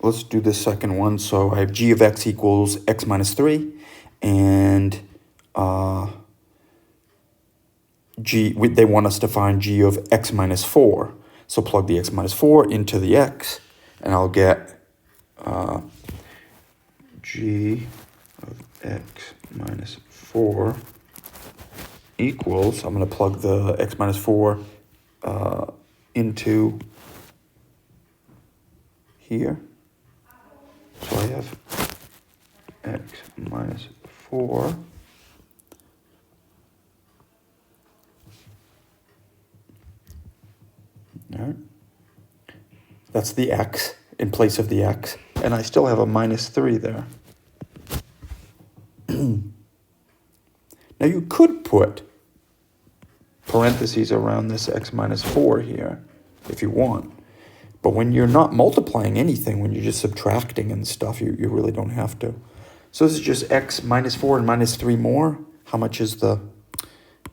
let's do the second one. So I have g of x equals x minus 3, and they want us to find g of x minus 4. So plug the x minus 4 into the x, and I'll get g of x minus 4 equals, I'm going to plug the x minus 4 into here. So I have x minus 4 all right. That's the x in place of the x, and I still have a minus 3 there. Now you could put parentheses around this x minus 4 here if you want. But when you're not multiplying anything, when you're just subtracting and stuff, you really don't have to. So this is just x minus 4 and minus 3 more. How much is the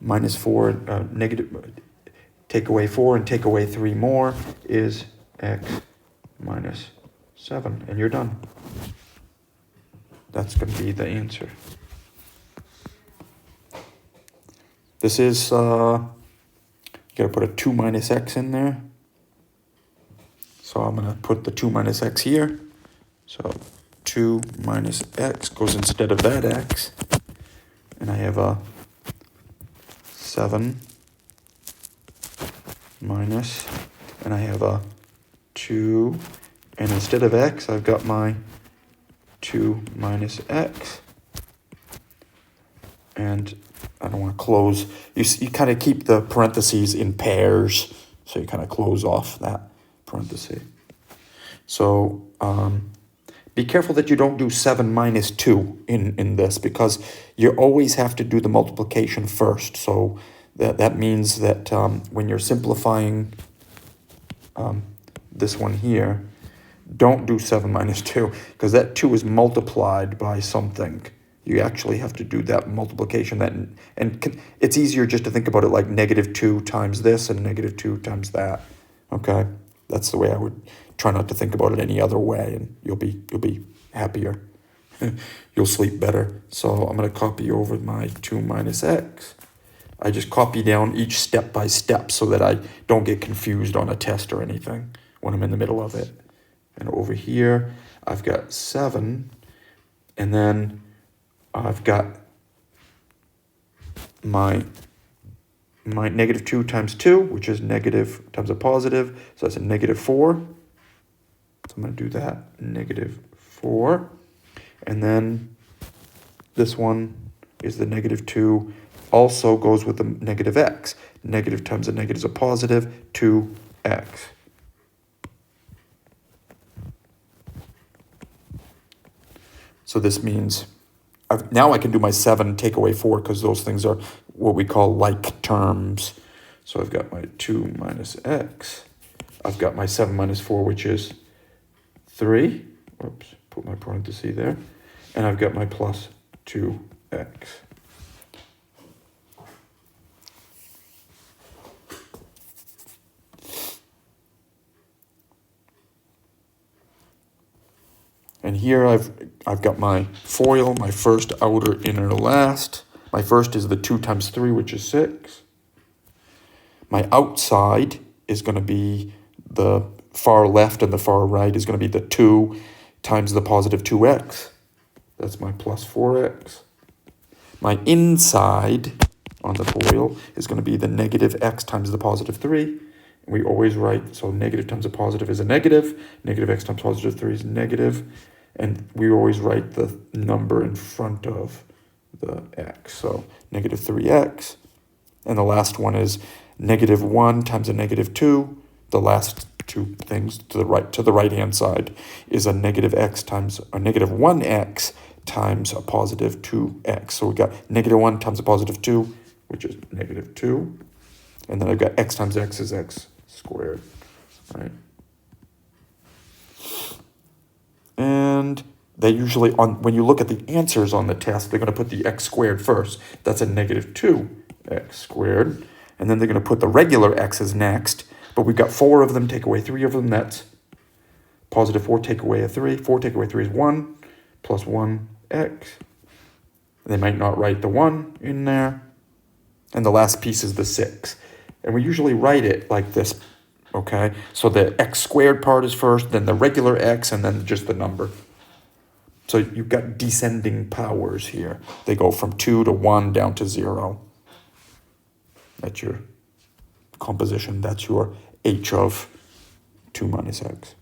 minus 4 negative? Take away 4 and take away 3 more is x minus 7. And you're done. That's going to be the answer. This is, you got to put a 2 minus x in there. So I'm going to put the 2 minus x here. So 2 minus x goes instead of that x. And I have a 7 minus, and I have a 2. And instead of x, I've got my 2 minus x. And I don't want to close. You kind of keep the parentheses in pairs. So you kind of close off that parenthesis. So be careful that you don't do 7 minus 2 in this, because you always have to do the multiplication first. So that means that when you're simplifying this one here, don't do 7 minus 2, because that 2 is multiplied by something. You actually have to do that multiplication. And it's easier just to think about it like negative 2 times this and negative 2 times that. Okay, that's the way I would try not to think about it any other way, and you'll be happier. You'll sleep better. So I'm going to copy over my 2 minus x. I just copy down each step by step so that I don't get confused on a test or anything when I'm in the middle of it. And over here, I've got 7, and then I've got my negative 2 times 2, which is negative times a positive, so that's a negative 4. So I'm going to do that, negative 4. And then this one is the negative 2, also goes with the negative x. Negative times a negative is a positive, 2x. So this means now I can do my 7 take away 4, because those things are what we call like terms. So I've got my 2 minus x. I've got my 7 minus 4, which is 3. Oops, put my parenthesis there. And I've got my plus 2x. And here I've got my FOIL, my first, outer, inner, last. My first is the 2 times 3, which is 6. My outside is going to be the far left, and the far right is going to be the 2 times the positive 2x. That's my plus 4x. My inside on the FOIL is going to be the negative x times the positive 3. We always write, so negative times a positive is a negative. Negative x times positive 3 is negative. And we always write the number in front of the x. So negative 3x. And the last one is negative 1 times a negative 2. The last two things to the right-hand side is a negative x times a negative 1x times a positive 2x. So we got negative 1 times a positive 2, which is negative 2. And then I've got x times x is x squared, right? And they usually, when you look at the answers on the test, they're going to put the x squared first. That's a negative 2x squared. And then they're going to put the regular x's next. But we've got 4 of them, take away 3 of them, that's Positive 4 take away a 3. 4 take away 3 is 1 plus 1x. They might not write the 1 in there. And the last piece is the 6. And we usually write it like this, okay? So the x squared part is first, then the regular x, and then just the number. So you've got descending powers here. They go from 2 to 1 down to 0. That's your composition. That's your h of 2 minus x.